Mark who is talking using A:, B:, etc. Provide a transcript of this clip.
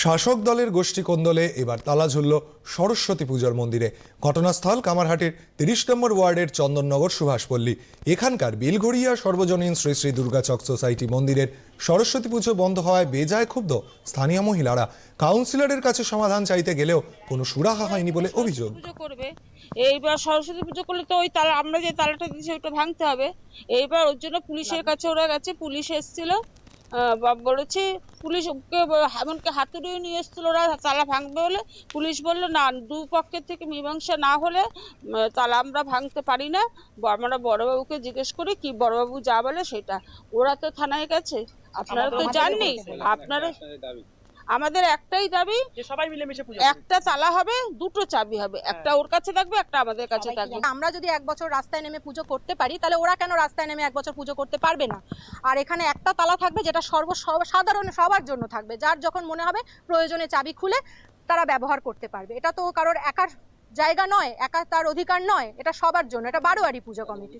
A: শাসক দলের গোষ্ঠী কোন্দলে এবার তালা ঝুলল সরস্বতী পুজোর মন্দিরে। ঘটনাস্থল কামারহাটির ৩০ নম্বর ওয়ার্ডের চন্দননগর সুভাষপল্লী। এখানকার বেলঘড়িয়া সর্বজনীন শ্রী শ্রী দুর্গাচক সোসাইটি মন্দিরের সরস্বতী পুজো বন্ধ হওয়ায় বেজায় ক্ষুব্ধ স্থানীয় মহিলারা। কাউন্সিলরের কাছে সমাধান চাইতে গেলেও কোনো সুরাহা হয়নি বলে অভিযোগ।
B: এইবার সরস্বতী পুজো করলে তো ওই তালা, আমরা যে তালাটা দিয়েছি ওটা ভাঙতে হবে। এইবার ওর জন্য পুলিশের কাছে ওরা গেছে, পুলিশ এসেছিল, বলেছে পুলিশ এমনকি হাতুড়িও নিয়ে এসেছিল ওরা তালা ভাঙবে বলে। পুলিশ বললো না, দুপক্ষের থেকে মীমাংসা না হলে তালা আমরা ভাঙতে পারি না। আমরা বড়বাবুকে জিজ্ঞেস করি, কি বড়বাবু যা বলে সেটা। ওরা তো থানায় গেছে, আপনারা তো জাননি। আপনারা, আমাদের একটাই দাবি,
C: সবাই মিলেমিশে পুজো
B: একটা তালা হবে, দুটো চাবি হবে, একটা ওর কাছে থাকবে, একটা আমাদের কাছে থাকবে।
D: আমরা যদি এক বছর রাস্তায় নেমে পুজো করতে পারি, তাহলে ওরা কেন রাস্তায় নেমে এক বছর পুজো করতে পারবে না? আর এখানে একটা তালা থাকবে যেটা সাধারণ সবার জন্য থাকবে, যার যখন মনে হবে প্রয়োজনে চাবি খুলে তারা ব্যবহার করতে পারবে। এটা তো কারোর একার জায়গা নয়, একা তার অধিকার নয়, এটা সবার জন্য, এটা বারোয়ারি পুজো কমিটি।